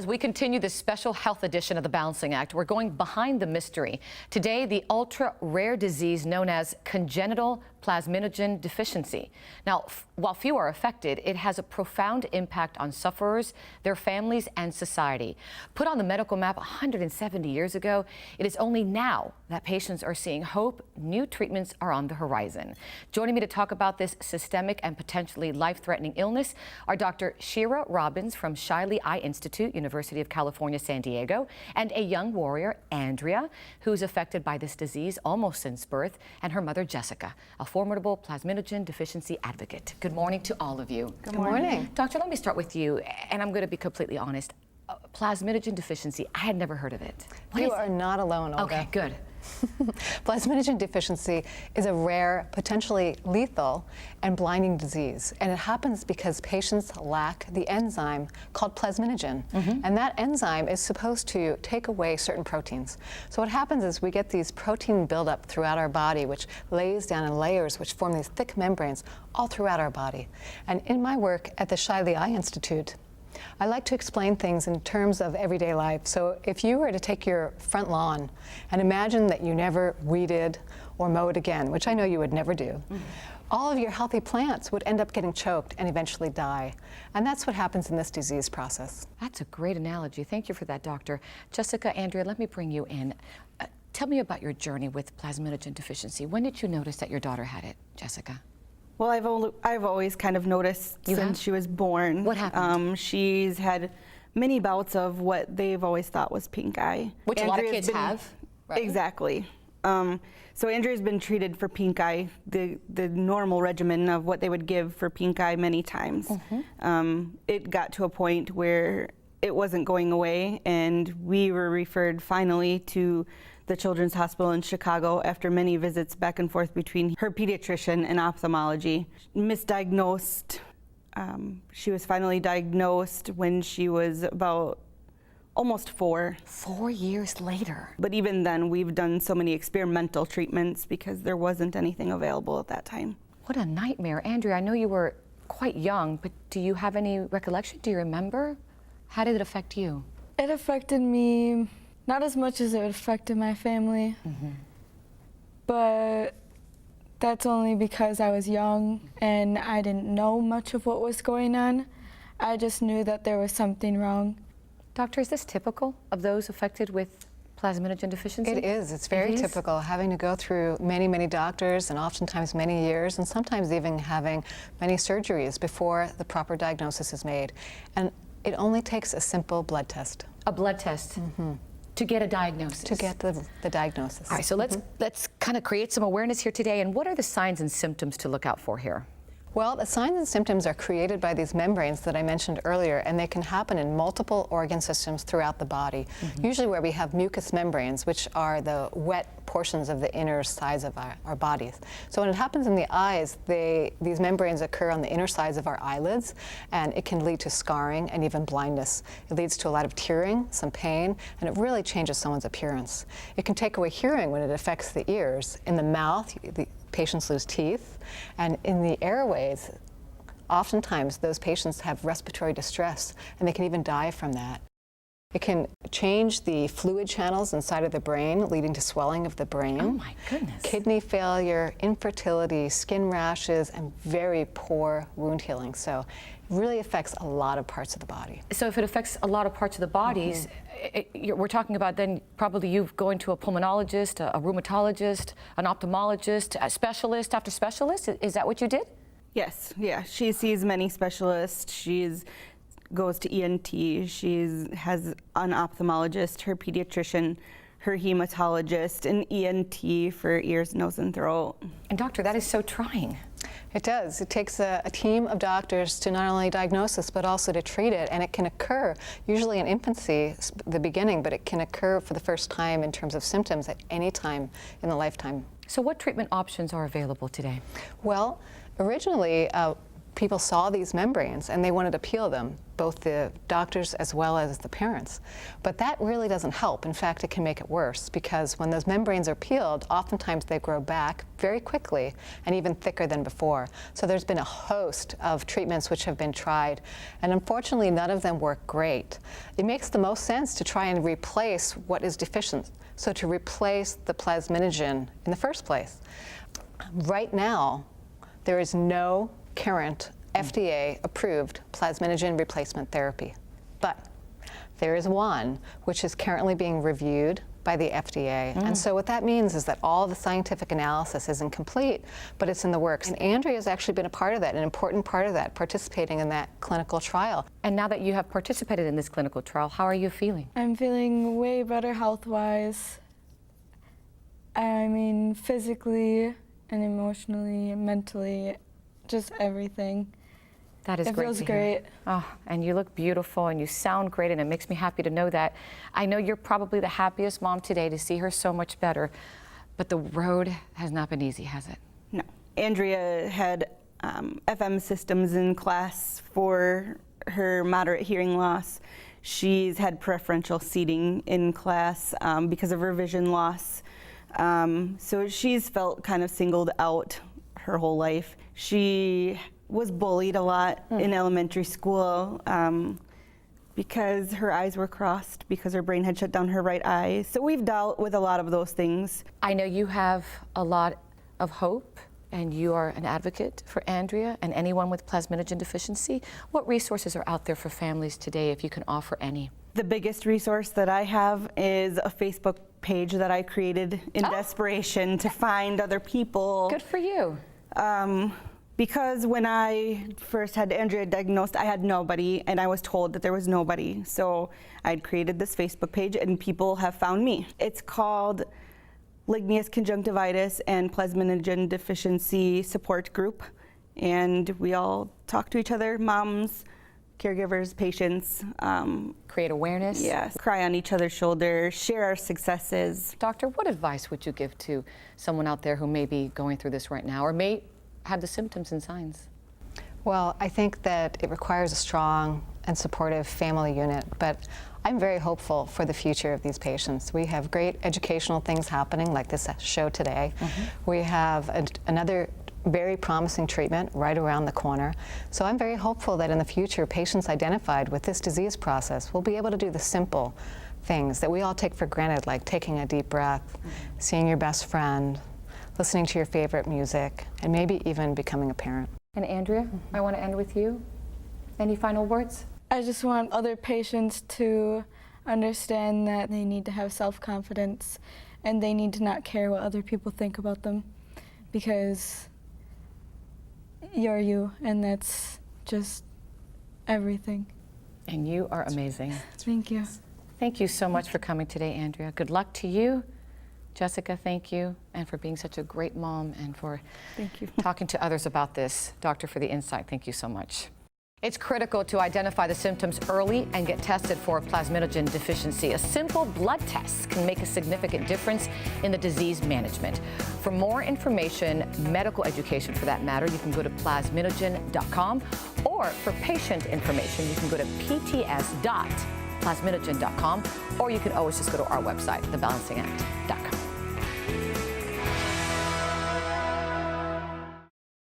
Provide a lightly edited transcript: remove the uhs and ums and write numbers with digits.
As we continue this special health edition of the Balancing Act, we're going behind the mystery. Today, the ultra-rare disease known as congenital plasminogen deficiency. Now, while few are affected, it has a profound impact on sufferers, their families, and society. Put on the medical map 170 years ago, it is only now that patients are seeing hope. New treatments are on the horizon. Joining me to talk about this systemic and potentially life-threatening illness are Dr. Shira Robbins from Shiley Eye Institute, University of California, San Diego, and a young warrior, Andrea, who's affected by this disease almost since birth, and her mother, Jessica, a formidable plasminogen deficiency advocate. Good morning to all of you. Good morning. Doctor, let me start with you, and I'm going to be completely honest. Plasminogen deficiency, I had never heard of it. You are not alone, Olga. Okay, good. Plasminogen deficiency is a rare, potentially lethal, and blinding disease. And it happens because patients lack the enzyme called plasminogen. And that enzyme is supposed to take away certain proteins. So what happens is we get these protein buildup throughout our body, which lays down in layers, which form these thick membranes all throughout our body. And in my work at the Shiley Eye Institute, I like to explain things in terms of everyday life. So if you were to take your front lawn and imagine that you never weeded or mowed again, which I know you would never do, all of your healthy plants would end up getting choked and eventually die. And that's what happens in this disease process. That's a great analogy. Thank you for that, Doctor. Jessica, Andrea, let me bring you in. Tell me about your journey with plasminogen deficiency. When did you notice that your daughter had it, Jessica? Well, I've always kind of noticed since she was born. What happened? She's had many bouts of what they've always thought was pink eye. Which a lot of kids have, right? Exactly. So Andrea's been treated for pink eye, the normal regimen of what they would give for pink eye many times. It got to a point where it wasn't going away, and we were referred finally to the Children's Hospital in Chicago after many visits back and forth between her pediatrician and ophthalmology. Misdiagnosed. She was finally diagnosed when she was about almost 4. 4 years later. But even then, we've done so many experimental treatments because there wasn't anything available at that time. What a nightmare. Andrea, I know you were quite young, but do you have any recollection? Do you remember? How did it affect you? It affected me not as much as it affected my family, but that's only because I was young and I didn't know much of what was going on. I just knew that there was something wrong. Doctor, is this typical of those affected with plasminogen deficiency? It is. It's very typical, having to go through many, many doctors and oftentimes many years, and sometimes even having many surgeries before the proper diagnosis is made. And it only takes a simple blood test. A blood test? To get a diagnosis. To get the diagnosis. All right, so let's kind of create some awareness here today. And what are the signs and symptoms to look out for here? Well, the signs and symptoms are created by these membranes that I mentioned earlier, and they can happen in multiple organ systems throughout the body, usually where we have mucous membranes, which are the wet portions of the inner sides of our bodies. So when it happens in the eyes, these membranes occur on the inner sides of our eyelids, and it can lead to scarring and even blindness. It leads to a lot of tearing, some pain, and it really changes someone's appearance. It can take away hearing when it affects the ears. In the mouth, patients lose teeth, and in the airways, oftentimes those patients have respiratory distress, and they can even die from that. It can change the fluid channels inside of the brain, leading to swelling of the brain. Oh my goodness. Kidney failure, infertility, skin rashes, and very poor wound healing. So it really affects a lot of parts of the body. So if it affects a lot of parts of the bodies, we're talking about then probably you going to a pulmonologist, a rheumatologist, an ophthalmologist, a specialist after specialist? Is that what you did? Yes, yeah. She sees many specialists. Goes to ENT. She has an ophthalmologist, her pediatrician, her hematologist, an ENT for ears, nose, and throat. And doctor, that is so trying. It does. It takes a team of doctors to not only diagnose this, but also to treat it. And it can occur, usually in infancy, the beginning, but it can occur for the first time in terms of symptoms at any time in the lifetime. So what treatment options are available today? Well, originally, people saw these membranes and they wanted to peel them, both the doctors as well as the parents. But that really doesn't help. In fact, it can make it worse, because when those membranes are peeled, oftentimes they grow back very quickly and even thicker than before. So there's been a host of treatments which have been tried, and unfortunately none of them work great. It makes the most sense to try and replace what is deficient, so to replace the plasminogen in the first place. Right now, there is no current FDA-approved plasminogen replacement therapy. But there is one which is currently being reviewed by the FDA. And so what that means is that all the scientific analysis isn't complete, but it's in the works. And Andrea has actually been a part of that, an important part of that, participating in that clinical trial. And now that you have participated in this clinical trial, how are you feeling? I'm feeling way better health-wise. I mean, physically and emotionally and mentally, just everything. That is It great feels to hear. great. Oh, and you look beautiful and you sound great, and it makes me happy to know that. I know you're probably the happiest mom today to see her so much better, but the road has not been easy, has it? No. Andrea had FM systems in class for her moderate hearing loss. She's had preferential seating in class because of her vision loss. So she's felt kind of singled out her whole life. She was bullied a lot in elementary school because her eyes were crossed, because her brain had shut down her right eye. So we've dealt with a lot of those things. I know you have a lot of hope, and you are an advocate for Andrea and anyone with plasminogen deficiency. What resources are out there for families today, if you can offer any? The biggest resource that I have is a Facebook page that I created in desperation to find other people. Good for you. Because when I first had Andrea diagnosed, I had nobody, and I was told that there was nobody. So I'd created this Facebook page, and people have found me. It's called Ligneous Conjunctivitis and Plasminogen Deficiency Support Group, and we all talk to each other, moms, caregivers, patients. Create awareness. Yes, cry on each other's shoulders, share our successes. Doctor, what advice would you give to someone out there who may be going through this right now, or may have the symptoms and signs? Well, I think that it requires a strong and supportive family unit, but I'm very hopeful for the future of these patients. We have great educational things happening, like this show today. We have another very promising treatment right around the corner. So I'm very hopeful that in the future, patients identified with this disease process will be able to do the simple things that we all take for granted, like taking a deep breath, seeing your best friend, listening to your favorite music, and maybe even becoming a parent. And Andrea, I want to end with you. Any final words? I just want other patients to understand that they need to have self-confidence and they need to not care what other people think about them, because you're you, and that's just everything. And you are amazing. Thank you. Thank you so much for coming today, Andrea. Good luck to you. Jessica, thank you, and for being such a great mom and for talking to others about this. Doctor, for the insight, thank you so much. It's critical to identify the symptoms early and get tested for plasminogen deficiency. A simple blood test can make a significant difference in the disease management. For more information, medical education for that matter, you can go to plasminogen.com, or for patient information, you can go to pts.plasminogen.com, or you can always just go to our website, thebalancingAct.com.